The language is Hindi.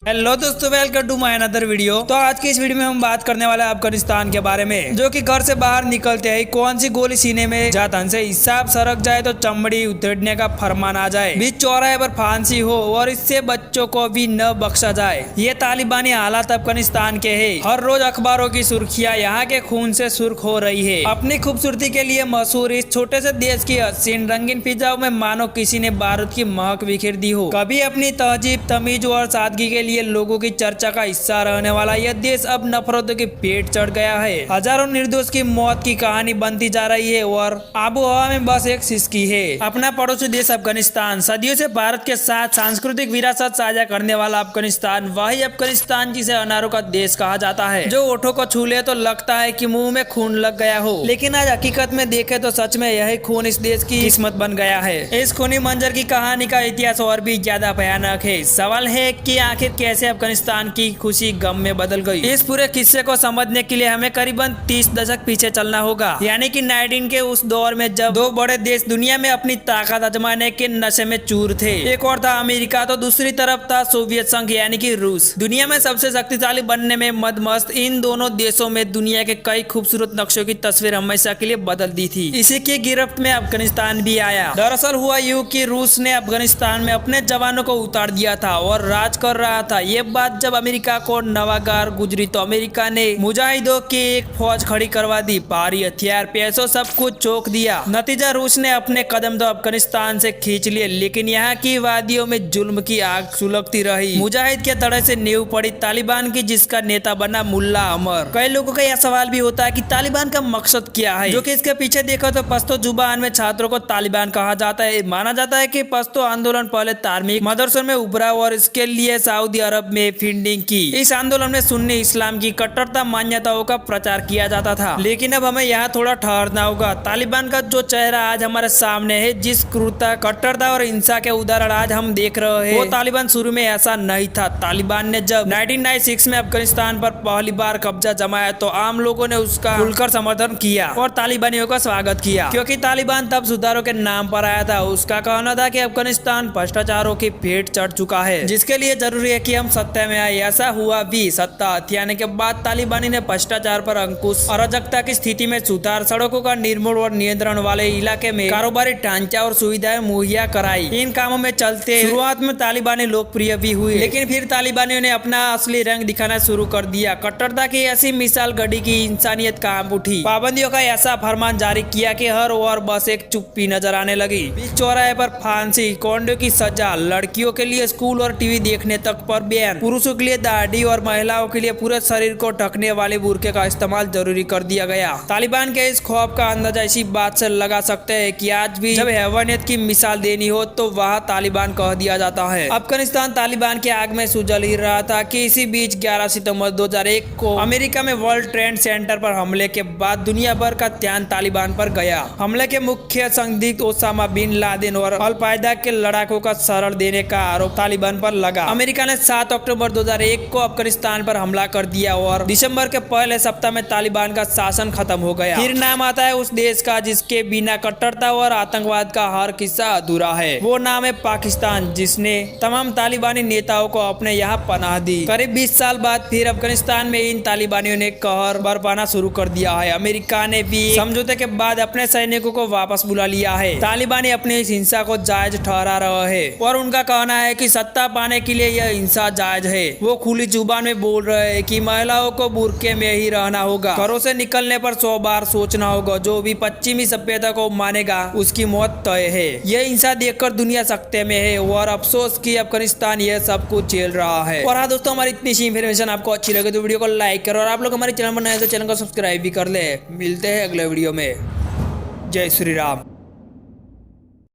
हेलो दोस्तों, welcome to my another video. तो आज की इस वीडियो में हम बात करने वाले हैं अफगानिस्तान के बारे में, जो कि घर से बाहर निकलते ही कौन सी गोली सीने में जातन से हिसाब सरक जाए तो चमड़ी उतरने का फरमान आ जाए, बीच चौराहे पर फांसी हो और इससे बच्चों को भी न बख्शा जाए। ये तालिबानी हालात अफगानिस्तान के है। हर रोज अखबारों की सुर्खियां यहाँ के खून से सुर्ख हो रही है। अपनी खूबसूरती के लिए मशहूर इस छोटे से देश की हसीन रंगीन फिजाओं में मानो किसी ने बारूद की महक बिखेर दी हो। कभी अपनी तहजीब, तमीज और सादगी के लिए लोगों की चर्चा का हिस्सा रहने वाला यह देश अब नफरतों के पेट चढ़ गया है। हजारों निर्दोष की मौत की कहानी बनती जा रही है और आबो हवा में बस एक सिसकी है। अपना पड़ोसी देश अफगानिस्तान, सदियों से भारत के साथ सांस्कृतिक विरासत साझा करने वाला अफगानिस्तान, वही अफगानिस्तान जिसे अनारों का देश कहा जाता है, जो ओठों को छू ले तो लगता है कि मुंह में खून लग गया हो। लेकिन आज हकीकत में देखे तो सच में यही खून इस देश की किस्मत बन गया है। इस खूनी मंजर की कहानी का इतिहास और भी ज्यादा भयानक है। सवाल है कि आखिर कैसे अफगानिस्तान की खुशी गम में बदल गई। इस पूरे किस्से को समझने के लिए हमें करीबन 30 दशक पीछे चलना होगा, यानी कि 19 के उस दौर में जब दो बड़े देश दुनिया में अपनी ताकत आजमाने के नशे में चूर थे। एक और था अमेरिका, तो दूसरी तरफ था सोवियत संघ यानी कि रूस। दुनिया में सबसे शक्तिशाली बनने में मदमस्त इन दोनों देशों में दुनिया के कई खूबसूरत नक्शों की तस्वीर हमेशा के लिए बदल दी थी। इसी की गिरफ्त में अफगानिस्तान भी आया। दरअसल हुआ यूं कि रूस ने अफगानिस्तान में अपने जवानों को उतार दिया था और राज कर रहा था। ये बात जब अमेरिका को नवागार गुजरी तो अमेरिका ने मुजाहिदों की एक फौज खड़ी करवा दी। भारी हथियार, पैसों, सब कुछ चौंक दिया। नतीजा रूस ने अपने कदम तो अफगानिस्तान से खींच लिए, लेकिन यहाँ की वादियों में जुल्म की आग सुलगती रही। मुजाहिद के तड़े से नींव पड़ी तालिबान की, जिसका नेता बना मुल्ला अमर। कई लोगों का यह सवाल भी होता है कि तालिबान का मकसद क्या है, जो कि इसके पीछे देखो तो पश्तो जुबान में छात्रों को तालिबान कहा जाता है। माना जाता है कि पश्तो आंदोलन पहले धार्मिक मदरसों में उभरा और इसके लिए सऊदी अरब में फंडिंग की। इस आंदोलन में सुन्नी इस्लाम की कट्टरता मान्यताओं का प्रचार किया जाता था। लेकिन अब हमें यहाँ थोड़ा ठहरना होगा। तालिबान का जो चेहरा आज हमारे सामने है, जिस क्रूरता, कट्टरता और हिंसा के उदाहरण आज हम देख रहे हैं, वो तालिबान शुरू में ऐसा नहीं था। तालिबान ने जब 1996 में अफगानिस्तान पर पहली बार कब्जा जमाया तो आम लोगों ने उसका खुलकर समर्थन किया और तालिबानियों का स्वागत किया, क्योंकि तालिबान तब सुधारों के नाम पर आया था। उसका कहना था कि अफगानिस्तान भ्रष्टाचारों की भेंट चढ़ चुका है, जिसके लिए जरूरी है कि हम सत्ता में आए। ऐसा हुआ भी। सत्ता हथियाने के बाद तालिबानी ने भ्रष्टाचार पर अंकुश, अराजकता की स्थिति में सुधार, सड़कों का निर्माण और नियंत्रण वाले इलाके में कारोबारी ढांचा और सुविधाएं मुहैया कराई। इन कामों में चलते शुरुआत में तालिबानी लोकप्रिय भी हुए, लेकिन फिर तालिबानियों ने अपना असली रंग दिखाना शुरू कर दिया। कट्टरता की ऐसी मिसाल गढ़ी की इंसानियत कांप उठी। पाबंदियों का ऐसा फरमान जारी किया कि हर ओर बस एक चुप्पी नजर आने लगी। बीच चौराहे पर फांसी, कौंडे की सजा, लड़कियों के लिए स्कूल और टीवी देखने तक पर बैन, पुरुषों के लिए दाढ़ी और महिलाओं के लिए पूरे शरीर को ढकने वाले बुर्के का इस्तेमाल जरूरी कर दिया गया। तालिबान के इस खौफ का अंदाजा इसी बात से लगा सकते हैं कि आज भी जब हैवानियत की मिसाल देनी हो तो वहाँ तालिबान कह दिया जाता है। अफगानिस्तान तालिबान के आग में सुलझ ही रहा था कि इसी बीच 11 सितंबर 2001 को अमेरिका में वर्ल्ड ट्रेड सेंटर पर हमले के बाद दुनिया भर का ध्यान तालिबान पर गया। हमले के मुख्य संदिग्ध ओसामा बिन लादेन और अल-कायदा के लड़ाकों का शरण देने का आरोप तालिबान पर लगा। अमेरिका ने 7 अक्टूबर 2001 को अफगानिस्तान पर हमला कर दिया और दिसंबर के पहले सप्ताह में तालिबान का शासन खत्म हो गया। फिर नाम आता है उस देश का जिसके बिना कट्टरता और आतंकवाद का हर किस्सा अधूरा है। वो नाम है पाकिस्तान, जिसने तमाम तालिबानी नेताओं को अपने यहाँ पनाह दी। करीब 20 साल बाद फिर अफगानिस्तान में इन तालिबानियों ने कहर बरपाना शुरू कर दिया है। अमेरिका ने भी समझौते के बाद अपने सैनिकों को वापस बुला लिया है। तालिबानी अपनी इस हिंसा को जायज ठहरा रहे हैं और उनका कहना है कि सत्ता पाने के लिए यह हिंसा जायज है। वो खुली जुबान में बोल रहे हैं कि महिलाओं को बुर्के में ही रहना होगा, घरों से निकलने पर 100 बार सोचना होगा। जो भी पश्चिमी सभ्यता को मानेगा उसकी मौत तय है। यह हिंसा देखकर दुनिया सख्ते में है और अफसोस कि अफगानिस्तान यह सब कुछ झेल रहा है। और हाँ दोस्तों, हमारी इतनी सी इन्फॉर्मेशन आपको अच्छी लगे तो वीडियो को लाइक करो और आप लोग हमारे चैनल पर नए तो चैनल को सब्सक्राइब भी कर ले। मिलते हैं अगले वीडियो में। जय श्री राम।